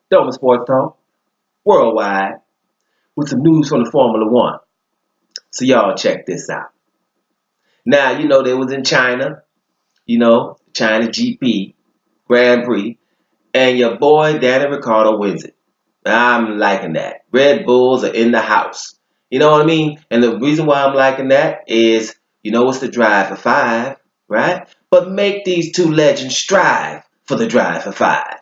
Dover Sports Talk, worldwide, with some news from the Formula One. So y'all check this out. Now, they was in China, China GP, Grand Prix, and your boy Danny Ricciardo wins it. I'm liking that. Red Bulls are in the house. You know what I mean? And the reason why I'm liking that is, it's the drive for five, right? But make these two legends strive for the drive for five.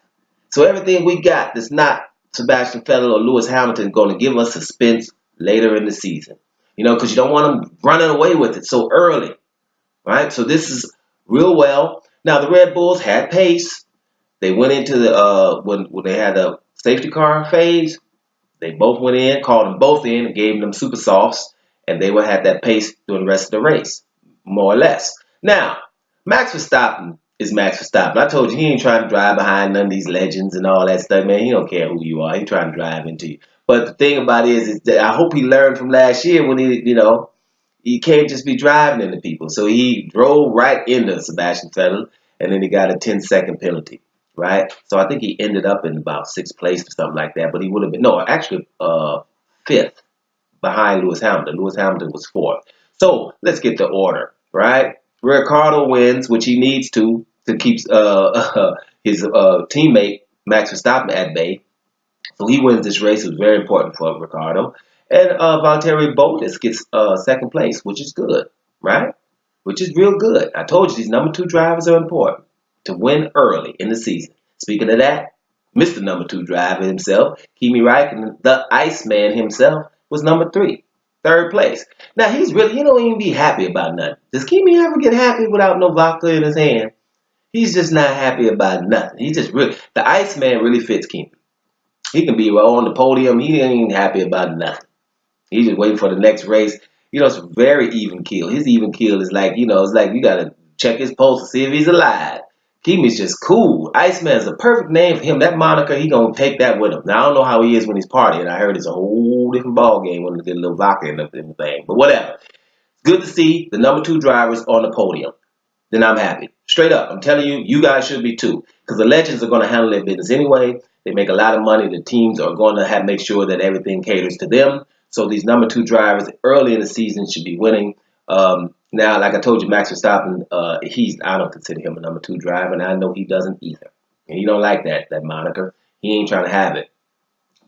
So everything we got that's not Sebastian Vettel or Lewis Hamilton going to give us suspense later in the season. Because you don't want them running away with it so early, right? So this is real well. Now the Red Bulls had pace. They went into the when they had a safety car phase. They both went in, called them both in, and gave them super softs, and they would have that pace during the rest of the race, more or less. Now, Max Verstappen is Max Verstappen. I told you he ain't trying to drive behind none of these legends and all that stuff, man. He don't care who you are. He trying to drive into you. But the thing about it is that I hope he learned from last year when he can't just be driving into people. So he drove right into Sebastian Vettel, and then he got a 10-second penalty. Right, so I think he ended up in about sixth place or something like that. But he would have been actually fifth behind Lewis Hamilton. Lewis Hamilton was fourth. So let's get the order. Right, Ricciardo wins, which he needs to keep his teammate Max Verstappen at bay. So he wins this race. It was very important for Ricciardo. And Valtteri Bottas gets second place, which is good. Right, which is real good. I told you these number two drivers are important to win early in the season. Speaking of that, Mr. Number 2 driver himself, Kimi Räikkönen, the Iceman himself, was number 3, third place. Now he don't even be happy about nothing. Does Kimi ever get happy without no vodka in his hand? He's just not happy about nothing. The Iceman really fits Kimi. He can be on the podium. He ain't even happy about nothing. He's just waiting for the next race. It's very even keel. His even keel is like, it's like you got to check his pulse to see if he's alive. Kimi's just cool. Iceman's a perfect name for him. That moniker, he gonna take that with him. Now, I don't know how he is when he's partying. I heard it's a whole different ball game when they get a little vodka in the thing. But whatever. Good to see the number 2 drivers on the podium. Then I'm happy. Straight up. I'm telling you, you guys should be too. Because the legends are going to handle their business anyway. They make a lot of money. The teams are going to make sure that everything caters to them. So these number 2 drivers early in the season should be winning. Now, like I told you, Max Verstappen, I don't consider him a number 2 driver, and I know he doesn't either. And he don't like that moniker. He ain't trying to have it.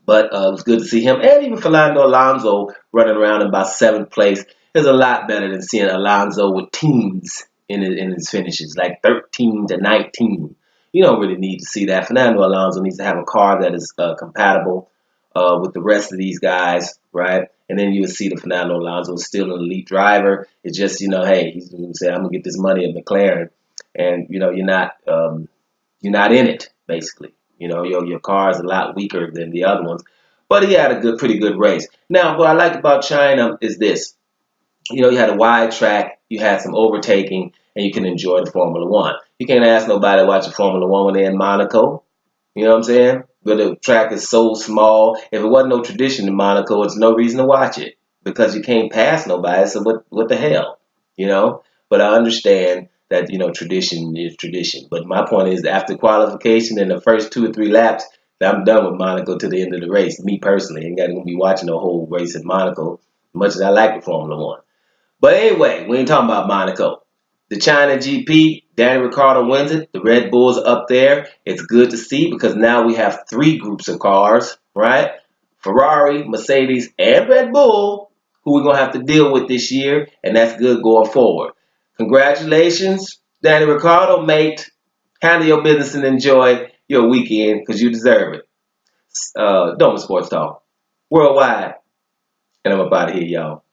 But it was good to see him. And even Fernando Alonso running around in about 7th place is a lot better than seeing Alonso with teens in his finishes, like 13 to 19. You don't really need to see that. Fernando Alonso needs to have a car that is compatible with the rest of these guys, right? And then you would see the Fernando Alonso is still an elite driver. It's just, hey, he's going to say, I'm going to get this money at McLaren. And, you're not in it, basically. Your car is a lot weaker than the other ones. But he had a pretty good race. Now, what I like about China is this. You had a wide track, you had some overtaking, and you can enjoy the Formula One. You can't ask nobody to watch a Formula One when they're in Monaco. You know what I'm saying? But the track is so small. If it wasn't no tradition in Monaco, it's no reason to watch it because you can't pass nobody. So what the hell? But I understand that, tradition is tradition. But my point is after qualification in the first 2 or 3 laps, I'm done with Monaco to the end of the race. Me personally, I ain't got to be watching the whole race in Monaco as much as I like the Formula One. But anyway, we ain't talking about Monaco. The China GP, Danny Ricciardo wins it. The Red Bulls are up there. It's good to see because now we have 3 groups of cars, right? Ferrari, Mercedes, and Red Bull, who we're going to have to deal with this year, and that's good going forward. Congratulations, Danny Ricciardo, mate. Handle your business and enjoy your weekend because you deserve it. Dover Sports Talk, worldwide. And I'm about to hear y'all.